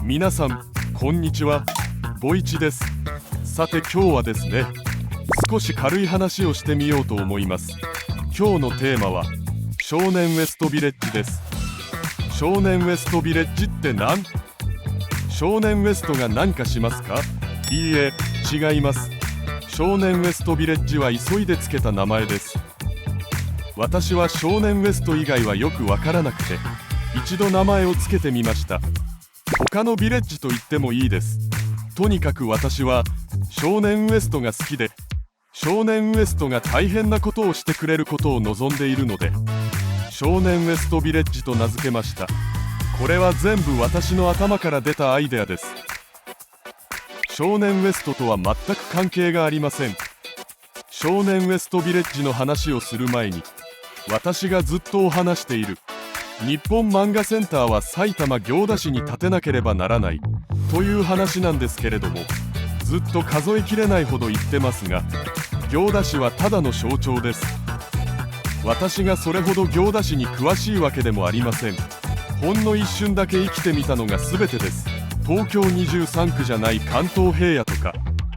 皆さんこんにちは、ボイチです。さて今日はですね、少し軽い話をしてみようと思います。今日のテーマは少年ウエストビレッジです。少年ウエストビレッジって何？少年ウエストが何かしますか？いいえ、違います。少年ウエストビレッジは急いでつけた名前です。私は少年ウエスト以外はよくわからなくて、一度名前をつけてみました。他のビレッジと言ってもいいです。とにかく私は少年ウエストが好きで、少年ウエストが大変なことをしてくれることを望んでいるので、少年ウエストビレッジと名付けました。これは全部私の頭から出たアイデアです。少年ウエストとは全く関係がありません。少年ウエストビレッジの話をする前に、私がずっとお話している日本漫画センターは埼玉行田市に建てなければならないという話なんですけれども、ずっと数えきれないほど言ってますが、行田市はただの象徴です。私がそれほど行田市に詳しいわけでもありません。ほんの一瞬だけ生きてみたのが全てです。東京23区じゃない関東平野とか、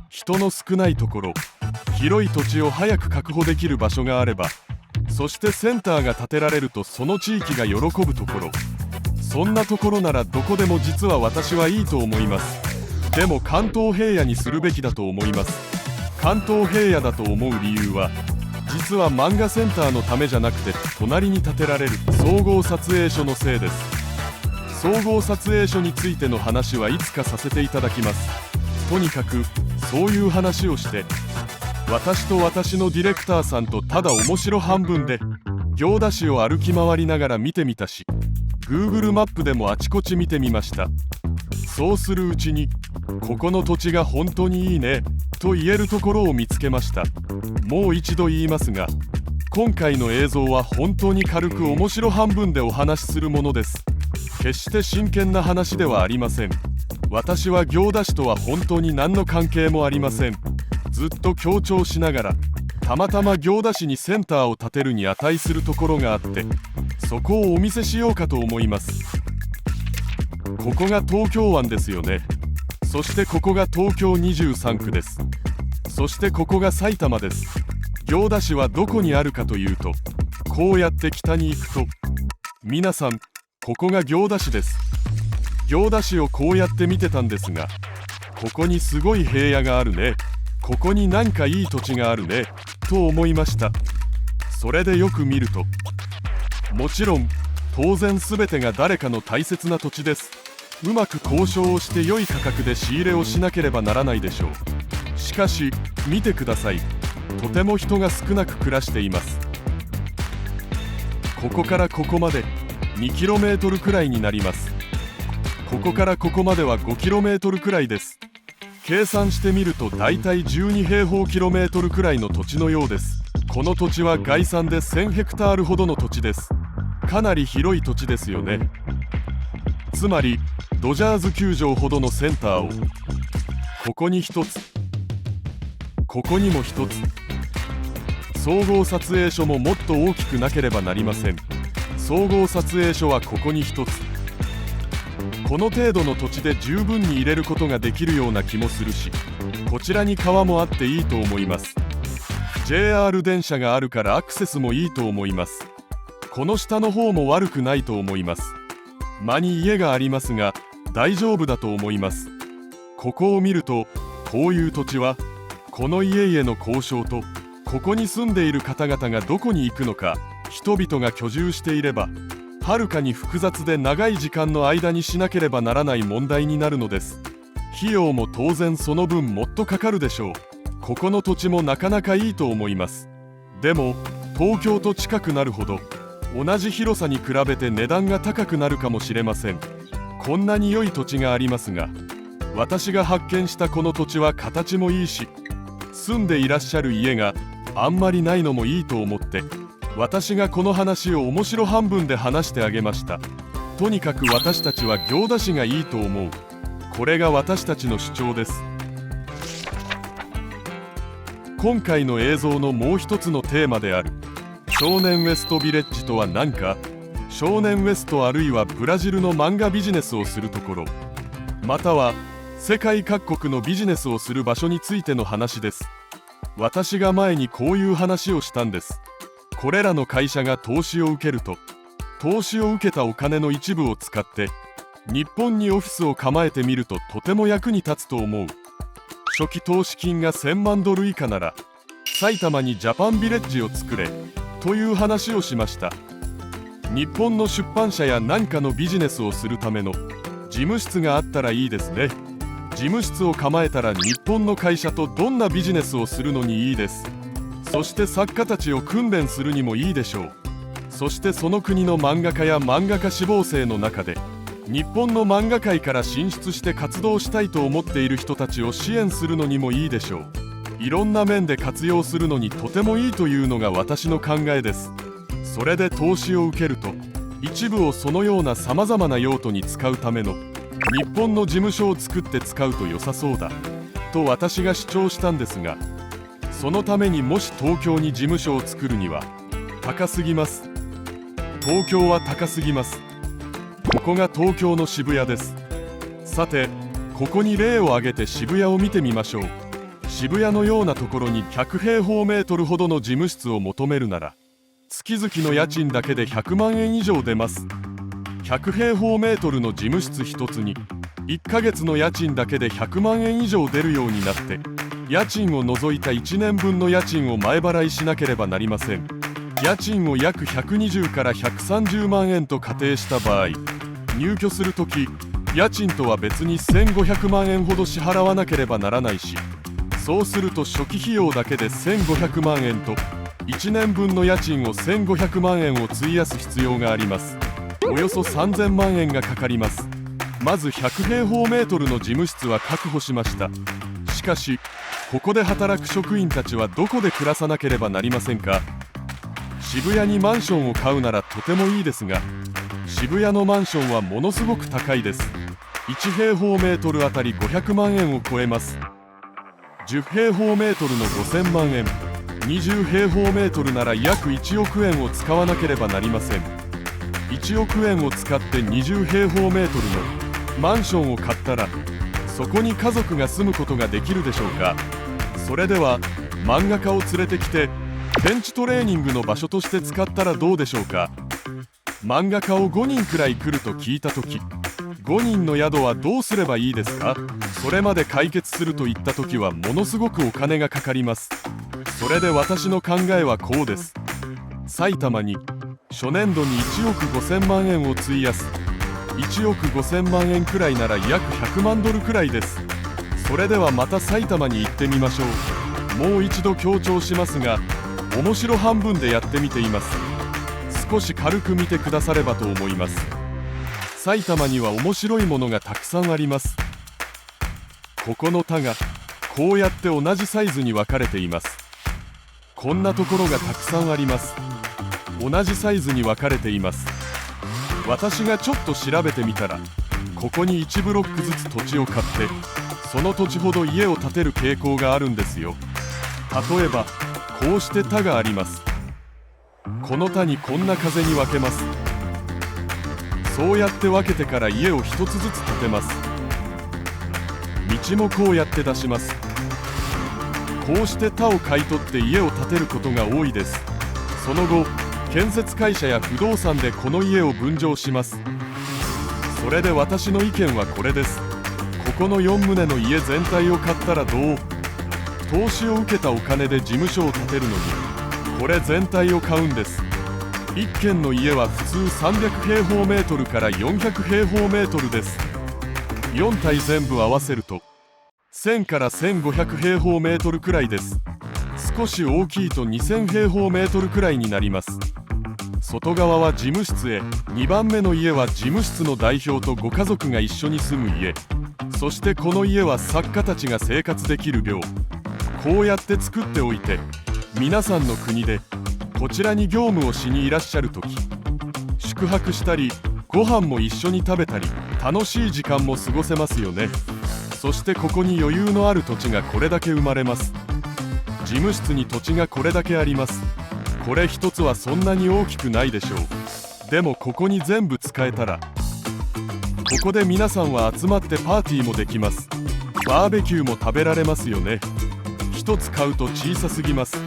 人の少ないところ、広い土地を早く確保できる場所があれば、そしてセンターが建てられるとその地域が喜ぶところ、そんなところならどこでも実は私はいいと思います。でも関東平野にするべきだと思います。関東平野だと思う理由は、実は漫画センターのためじゃなくて、隣に建てられる総合撮影所のせいです。総合撮影所についての話はいつかさせていただきます。とにかくそういう話をして、私と私のディレクターさんとただ面白半分で行田市を歩き回りながら見てみたし、 Google マップでもあちこち見てみました。そうするうちに、ここの土地が本当にいいねと言えるところを見つけました。もう一度言いますが、今回の映像は本当に軽く面白半分でお話しするものです。決して真剣な話ではありません。私は行田市とは本当に何の関係もありません。ずっと強調しながら、たまたま行田市にセンターを建てるに値するところがあって、そこをお見せしようかと思います。ここが東京湾ですよね。そしてここが東京23区です。そしてここが埼玉です。行田市はどこにあるかというと、こうやって北に行くと、皆さん、ここが行田市です。行田市をこうやって見てたんですが、ここにすごい平野があるね、ここになんかいい土地があるねと思いました。それでよく見ると、もちろん当然全てが誰かの大切な土地です。うまく交渉をして良い価格で仕入れをしなければならないでしょう。しかし見てください。とても人が少なく暮らしています。ここからここまで 2km くらいになります。ここからここまでは 5km くらいです。計算してみるとだいたい12平方キロメートルくらいの土地のようです。この土地は概算で1000ヘクタールほどの土地です。かなり広い土地ですよね。つまりドジャーズ球場ほどのセンターを、ここに一つ、ここにも一つ、総合撮影所ももっと大きくなければなりません。総合撮影所はここに一つ。この程度の土地で十分に入れることができるような気もするし、こちらに川もあっていいと思います。 JR 電車があるからアクセスもいいと思います。この下の方も悪くないと思います。間に家がありますが大丈夫だと思います。ここを見ると、こういう土地はこの家々の交渉と、ここに住んでいる方々がどこに行くのか、人々が居住していればはるかに複雑で長い時間の間にしなければならない問題になるのです。費用も当然その分もっとかかるでしょう。ここの土地もなかなかいいと思います。でも東京と近くなるほど同じ広さに比べて値段が高くなるかもしれません。こんなに良い土地がありますが、私が発見したこの土地は形もいいし、住んでいらっしゃる家があんまりないのもいいと思って、私がこの話を面白半分で話してあげました。とにかく私たちは行田市がいいと思う。これが私たちの主張です。今回の映像のもう一つのテーマである少年ウエストビレッジとは何か、少年ウエストあるいはブラジルの漫画ビジネスをするところ、または世界各国のビジネスをする場所についての話です。私が前にこういう話をしたんです。これらの会社が投資を受けると、投資を受けたお金の一部を使って日本にオフィスを構えてみるととても役に立つと思う。初期投資金が1000万ドル以下なら埼玉にジャパンビレッジを作れという話をしました。日本の出版社や何かのビジネスをするための事務室があったらいいですね。事務室を構えたら日本の会社とどんなビジネスをするのにいいです。そして作家たちを訓練するにもいいでしょう。そしてその国の漫画家や漫画家志望生の中で日本の漫画界から進出して活動したいと思っている人たちを支援するのにもいいでしょう。いろんな面で活用するのにとてもいいというのが私の考えです。それで投資を受けると一部をそのようなさまざまな用途に使うための日本の事務所を作って使うと良さそうだと私が主張したんですが、そのためにもし東京に事務所を作るには高すぎます。東京は高すぎます。ここが東京の渋谷です。さてここに例を挙げて渋谷を見てみましょう。渋谷のようなところに100平方メートルほどの事務室を求めるなら月々の家賃だけで100万円以上出ます。100平方メートルの事務室1つに1ヶ月の家賃だけで100万円以上出るようになって、家賃を除いた1年分の家賃を前払いしなければなりません。家賃を約120から130万円と仮定した場合、入居するとき家賃とは別に1500万円ほど支払わなければならないし、そうすると初期費用だけで1500万円と1年分の家賃を1500万円を費やす必要があります。およそ3000万円がかかります。まず100平方メートルの事務室は確保しました。しかしここで働く職員たちはどこで暮らさなければなりませんか。渋谷にマンションを買うならとてもいいですが、渋谷のマンションはものすごく高いです。1平方メートルあたり500万円を超えます。10平方メートルの5000万円、20平方メートルなら約1億円を使わなければなりません。1億円を使って20平方メートルのマンションを買ったら、そこに家族が住むことができるでしょうか。それでは漫画家を連れてきてベンチトレーニングの場所として使ったらどうでしょうか。漫画家を5人くらい来ると聞いた時、5人の宿はどうすればいいですか。それまで解決するといった時はものすごくお金がかかります。それで私の考えはこうです。埼玉に初年度に1億5000万円を費やす。1億5000万円くらいなら約100万ドルくらいです。それではまた埼玉に行ってみましょう。もう一度強調しますが、面白半分でやってみています。少し軽く見てくださればと思います。埼玉には面白いものがたくさんあります。ここの田がこうやって同じサイズに分かれています。こんなところがたくさんあります。同じサイズに分かれています。私がちょっと調べてみたら、ここに1ブロックずつ土地を買ってその土地ほど家を建てる傾向があるんですよ。例えばこうして田があります。この田にこんな風に分けます。そうやって分けてから家を一つずつ建てます。道もこうやって出します。こうして田を買い取って家を建てることが多いです。その後建設会社や不動産でこの家を分譲します。それで私の意見はこれです。ここの4棟の家全体を買ったらどう？投資を受けたお金で事務所を建てるのにこれ全体を買うんです。1軒の家は普通300平方メートルから400平方メートルです。4体全部合わせると1000から1500平方メートルくらいです。少し大きいと2000平方メートルくらいになります。外側は事務室へ、2番目の家は事務室の代表とご家族が一緒に住む家、そしてこの家は作家たちが生活できる寮。こうやって作っておいて、皆さんの国でこちらに業務をしにいらっしゃる時、宿泊したりご飯も一緒に食べたり楽しい時間も過ごせますよね。そしてここに余裕のある土地がこれだけ生まれます。事務室に土地がこれだけあります。これ一つはそんなに大きくないでしょう。でもここに全部使えたら、ここで皆さんは集まってパーティーもできます。バーベキューも食べられますよね。一つ買うと小さすぎます。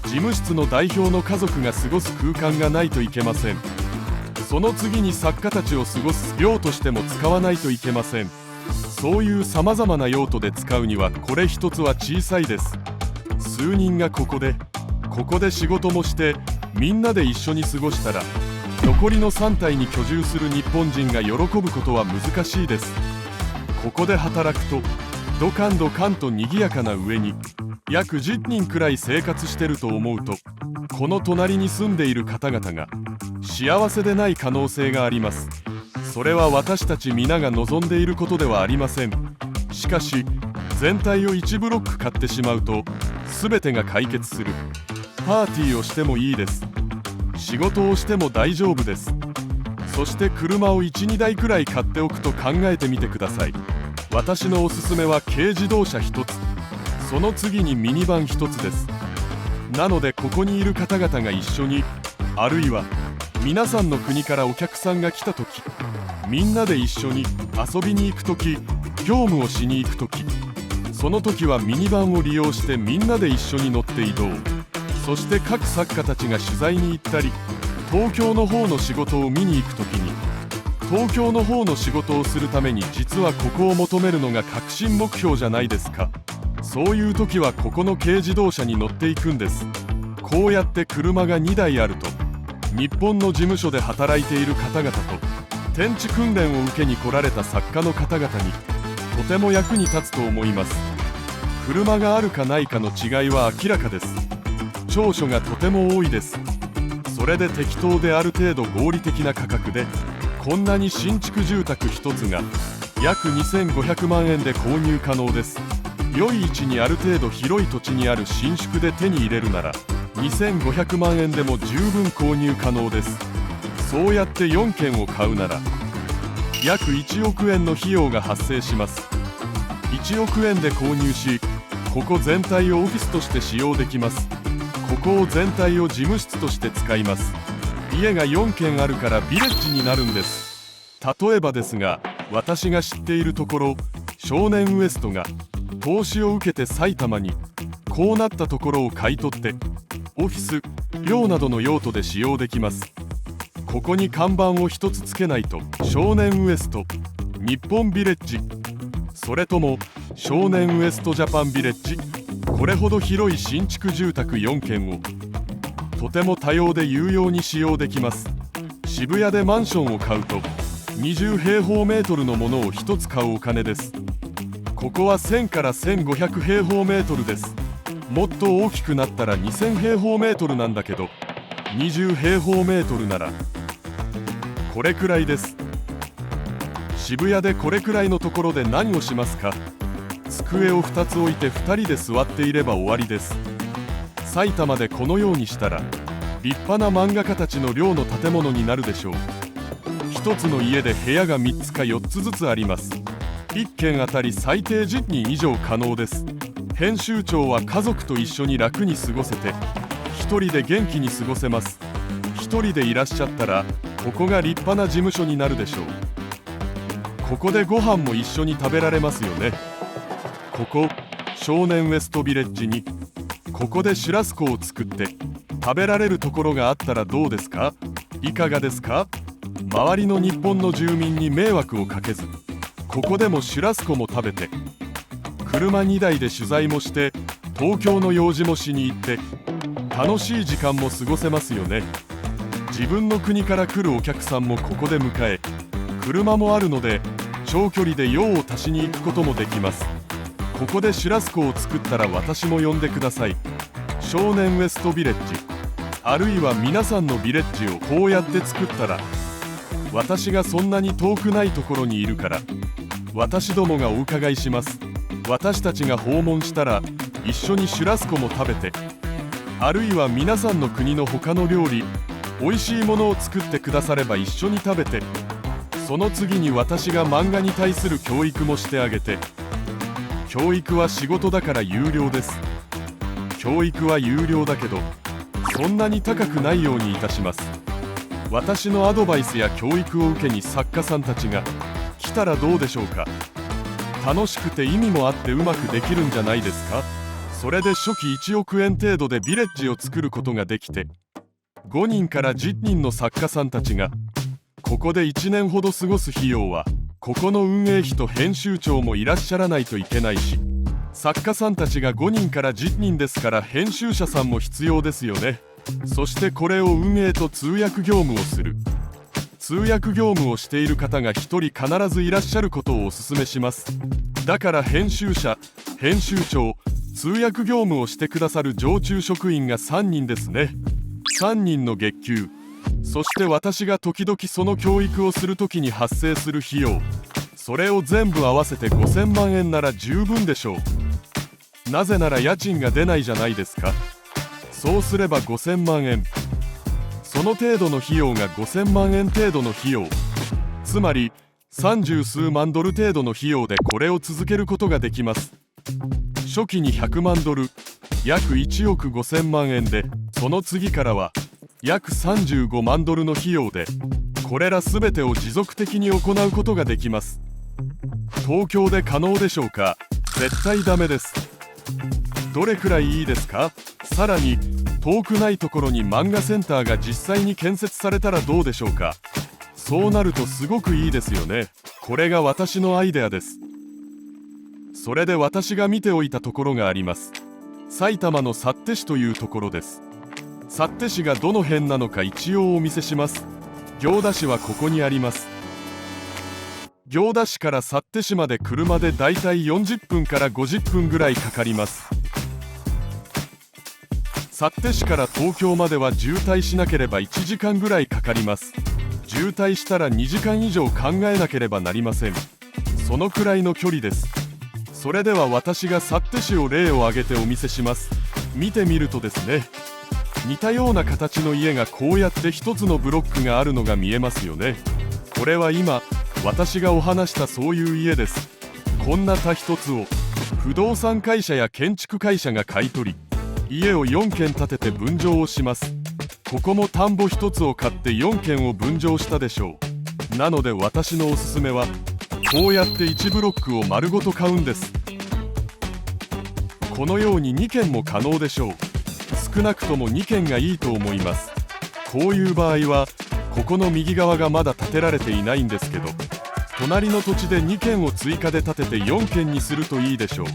事務室の代表の家族が過ごす空間がないといけません。その次に作家たちを過ごす寮としても使わないといけません。そういうさまざまな用途で使うにはこれ一つは小さいです。数人がここで仕事もしてみんなで一緒に過ごしたら、残りの3体に居住する日本人が喜ぶことは難しいです。ここで働くとドカンドカンと賑やかな上に約10人くらい生活してると思うと、この隣に住んでいる方々が幸せでない可能性があります。それは私たち皆が望んでいることではありません。しかし全体を1ブロック買ってしまうと全てが解決する。パーティーをしてもいいです。仕事をしても大丈夫です。そして車を 1,2 台くらい買っておくと考えてみてください。私のおすすめは軽自動車1つ、その次にミニバン1つです。なのでここにいる方々が一緒に、あるいは皆さんの国からお客さんが来た時、みんなで一緒に遊びに行く時、業務をしに行く時、その時はミニバンを利用してみんなで一緒に乗って移動。そして各作家たちが取材に行ったり、東京の方の仕事を見に行く時に、東京の方の仕事をするために実はここを求めるのが核心目標じゃないですか。そういう時はここの軽自動車に乗っていくんです。こうやって車が2台あると、日本の事務所で働いている方々と天地訓練を受けに来られた作家の方々にとても役に立つと思います。車があるかないかの違いは明らかです。長所がとても多いです。それで適当である程度合理的な価格で、こんなに新築住宅1つが約2500万円で購入可能です。良い位置にある程度広い土地にある新築で手に入れるなら2500万円でも十分購入可能です。そうやって4軒を買うなら約1億円の費用が発生します。1億円で購入し、ここ全体をオフィスとして使用できます。ここを全体を事務室として使います。家が4軒あるからビレッジになるんです。例えばですが、私が知っているところ、少年ウエストが投資を受けて埼玉にこうなったところを買い取ってオフィス、寮などの用途で使用できます。ここに看板を一つつけないと、少年ウエスト日本ビレッジ、それとも少年ウエストジャパンビレッジ、これほど広い新築住宅4軒をとても多様で有用に使用できます。渋谷でマンションを買うと20平方メートルのものを1つ買うお金です。ここは1000から1500平方メートルです。もっと大きくなったら2000平方メートルなんだけど、20平方メートルならこれくらいです。渋谷でこれくらいのところで何をしますか？机を2つ置いて2人で座っていれば終わりです。埼玉でこのようにしたら立派な漫画家たちの寮の建物になるでしょう。1つの家で部屋が3つか4つずつあります。1軒あたり最低10人以上可能です。編集長は家族と一緒に楽に過ごせて、1人で元気に過ごせます。1人でいらっしゃったらここが立派な事務所になるでしょう。ここでご飯も一緒に食べられますよね。ここ少年ウエストビレッジにここでシュラスコを作って食べられるところがあったらどうですか？いかがですか？周りの日本の住民に迷惑をかけず、ここでもシュラスコも食べて、車2台で取材もして東京の用事もしに行って楽しい時間も過ごせますよね。自分の国から来るお客さんもここで迎え、車もあるので長距離で用を足しに行くこともできます。ここでシュラスコを作ったら私も呼んでください。少年ウエストビレッジ、あるいは皆さんのビレッジをこうやって作ったら、私がそんなに遠くないところにいるから私どもがお伺いします。私たちが訪問したら一緒にシュラスコも食べて、あるいは皆さんの国の他の料理、美味しいものを作ってくだされば一緒に食べて、その次に私が漫画に対する教育もしてあげて。教育は仕事だから有料です。教育は有料だけどそんなに高くないようにいたします。私のアドバイスや教育を受けに作家さんたちが来たらどうでしょうか。楽しくて意味もあってうまくできるんじゃないですか。それで初期1億円程度でビレッジを作ることができて、5人から10人の作家さんたちがここで1年ほど過ごす費用は、ここの運営費と編集長もいらっしゃらないといけないし、作家さんたちが5人から10人ですから編集者さんも必要ですよね。そしてこれを運営と通訳業務をする。通訳業務をしている方が1人必ずいらっしゃることをお勧めします。だから編集者、編集長、通訳業務をしてくださる常駐職員が3人ですね。3人の月給、そして私が時々その教育をする時に発生する費用、それを全部合わせて5000万円なら十分でしょう。なぜなら家賃が出ないじゃないですか。そうすれば5000万円、その程度の費用が5000万円程度の費用、つまり30数万ドル程度の費用でこれを続けることができます。初期に100万ドル、約1億5000万円で、その次からは約35万ドルの費用でこれら全てを持続的に行うことができます。東京で可能でしょうか。絶対ダメです。どれくらいいいですか。さらに遠くないところに漫画センターが実際に建設されたらどうでしょうか。そうなるとすごくいいですよね。これが私のアイデアです。それで私が見ておいたところがあります。埼玉の幸手市というところです。幸手市がどの辺なのか一応お見せします。行田市はここにあります。行田市から幸手市まで車でだいたい40分から50分ぐらいかかります。幸手市から東京までは渋滞しなければ1時間ぐらいかかります。渋滞したら2時間以上考えなければなりません。そのくらいの距離です。それでは私が幸手市を例を挙げてお見せします。見てみるとですね、似たような形の家がこうやって一つのブロックがあるのが見えますよね。これは今私がお話したそういう家です。こんな田一つを不動産会社や建築会社が買い取り、家を4軒建てて分譲をします。ここも田んぼ一つを買って4軒を分譲したでしょう。なので私のおすすめはこうやって1ブロックを丸ごと買うんです。このように2軒も可能でしょう。少なくとも2軒がいいと思います。こういう場合はここの右側がまだ建てられていないんですけど、隣の土地で2軒を追加で建てて4軒にするといいでしょう。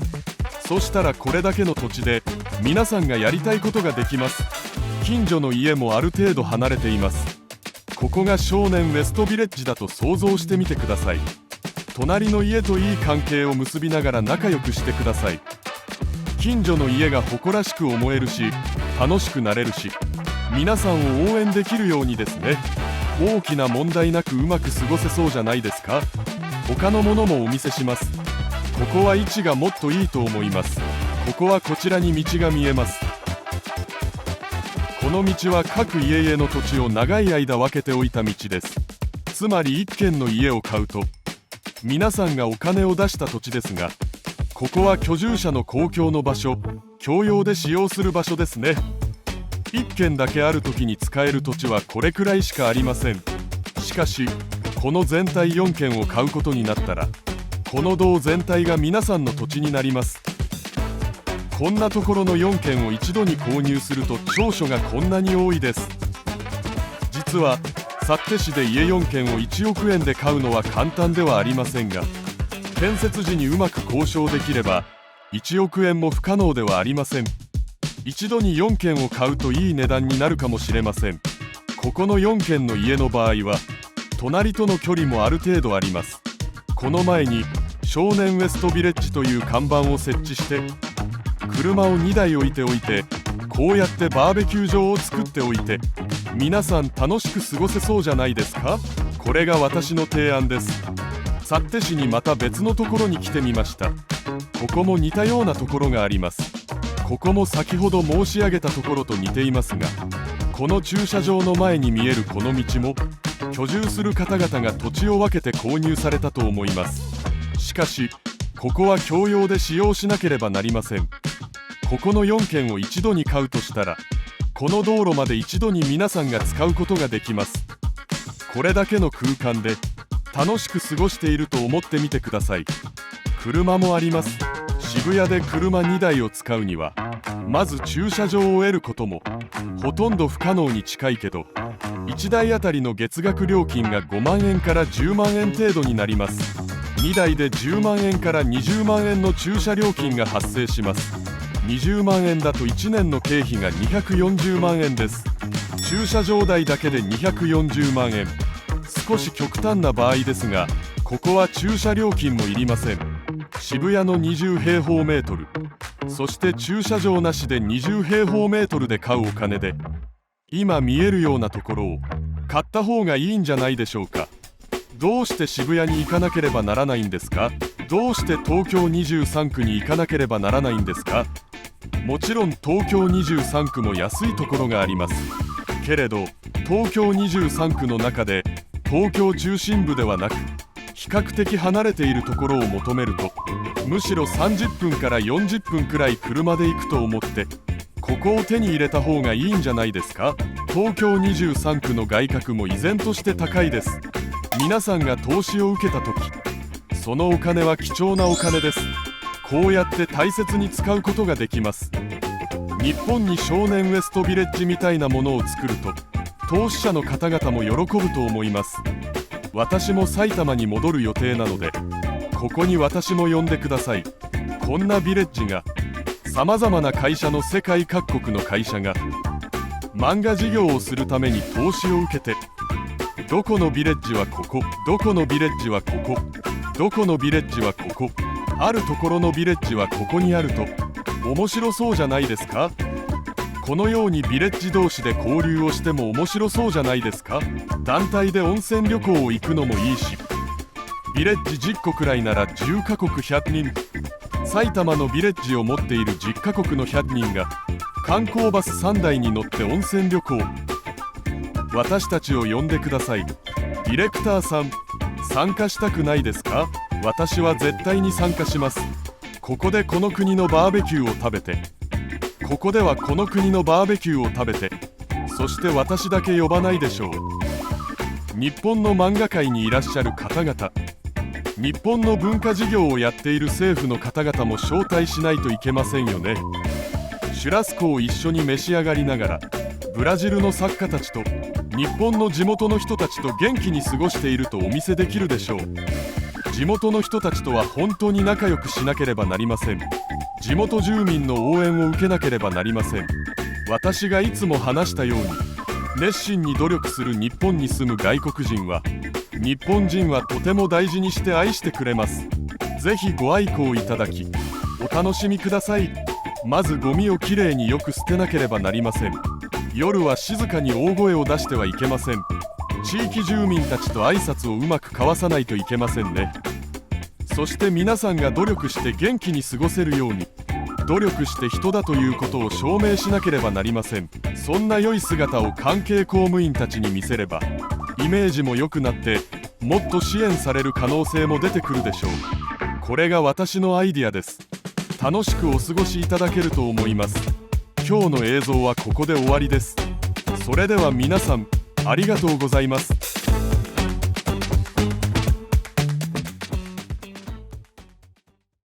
そしたらこれだけの土地で皆さんがやりたいことができます。近所の家もある程度離れています。ここが少年ウェストビレッジだと想像してみてください。隣の家といい関係を結びながら仲良くしてください。近所の家が誇らしく思えるし、楽しくなれるし、皆さんを応援できるようにですね。大きな問題なくうまく過ごせそうじゃないですか。他のものもお見せします。ここは位置がもっといいと思います。ここはこちらに道が見えます。この道は各家々の土地を長い間分けておいた道です。つまり1軒の家を買うと皆さんがお金を出した土地ですが、ここは居住者の公共の場所、共用で使用する場所ですね。1軒だけある時に使える土地はこれくらいしかありません。しかしこの全体4軒を買うことになったら、この道全体が皆さんの土地になります。こんなところの4軒を一度に購入すると長所がこんなに多いです。実は幸手市で家4軒を1億円で買うのは簡単ではありませんが、建設時にうまく交渉できれば1億円も不可能ではありません。一度に4軒を買うといい値段になるかもしれません。ここの4軒の家の場合は隣との距離もある程度あります。この前に少年ウェストビレッジという看板を設置して、車を2台置いておいて、こうやってバーベキュー場を作っておいて皆さん楽しく過ごせそうじゃないですか。これが私の提案です。幸手市にまた別のところに来てみました。ここも似たようなところがあります。ここも先ほど申し上げたところと似ていますが、この駐車場の前に見えるこの道も居住する方々が土地を分けて購入されたと思います。しかしここは共用で使用しなければなりません。ここの4軒を一度に買うとしたら、この道路まで一度に皆さんが使うことができます。これだけの空間で楽しく過ごしていると思ってみてください。車もあります。渋谷で車2台を使うにはまず駐車場を得ることもほとんど不可能に近いけど、1台あたりの月額料金が5万円から10万円程度になります。2台で10万円から20万円の駐車料金が発生します。20万円だと1年の経費が240万円です。駐車場代だけで240万円。少し極端な場合ですが、ここは駐車料金もいりません。渋谷の20平方メートル、そして駐車場なしで20平方メートルで買うお金で、今見えるようなところを買った方がいいんじゃないでしょうか。どうして渋谷に行かなければならないんですか。どうして東京23区に行かなければならないんですか。もちろん東京23区も安いところがありますけれど、東京23区の中で東京中心部ではなく比較的離れているところを求めると、むしろ30分から40分くらい車で行くと思ってここを手に入れた方がいいんじゃないですか。東京23区の外郭も依然として高いです。皆さんが投資を受けた時、そのお金は貴重なお金です。こうやって大切に使うことができます。日本に少年ウエストビレッジみたいなものを作ると投資者の方々も喜ぶと思います。私も埼玉に戻る予定なので、ここに私も呼んでください。こんなビレッジが、さまざまな会社の世界各国の会社が漫画事業をするために投資を受けて、どこのビレッジはここ、どこのビレッジはここ、どこのビレッジはここ、あるところのビレッジはここにあると面白そうじゃないですか。このようにビレッジ同士で交流をしても面白そうじゃないですか。団体で温泉旅行を行くのもいいし、ビレッジ10個くらいなら10カ国100人、埼玉のビレッジを持っている10カ国の100人が観光バス3台に乗って温泉旅行。私たちを呼んでください。ディレクターさん、参加したくないですか。私は絶対に参加します。ここでこの国のバーベキューを食べて、ここではこの国のバーベキューを食べて、そして私だけ呼ばないでしょう。日本の漫画界にいらっしゃる方々、日本の文化事業をやっている政府の方々も招待しないといけませんよね。シュラスコを一緒に召し上がりながら、ブラジルの作家たちと日本の地元の人たちと元気に過ごしているとお見せできるでしょう。地元の人たちとは本当に仲良くしなければなりません。地元住民の応援を受けなければなりません。私がいつも話したように、熱心に努力する日本に住む外国人は、日本人はとても大事にして愛してくれます。ぜひご愛顧いただきお楽しみください。まずゴミをきれいによく捨てなければなりません。夜は静かに大声を出してはいけません。地域住民たちと挨拶をうまく交わさないといけませんね。そして皆さんが努力して元気に過ごせるように、努力して人だということを証明しなければなりません。そんな良い姿を関係公務員たちに見せれば、イメージも良くなってもっと支援される可能性も出てくるでしょう。これが私のアイディアです。楽しくお過ごしいただけると思います。今日の映像はここで終わりです。それでは皆さん、ありがとうございます。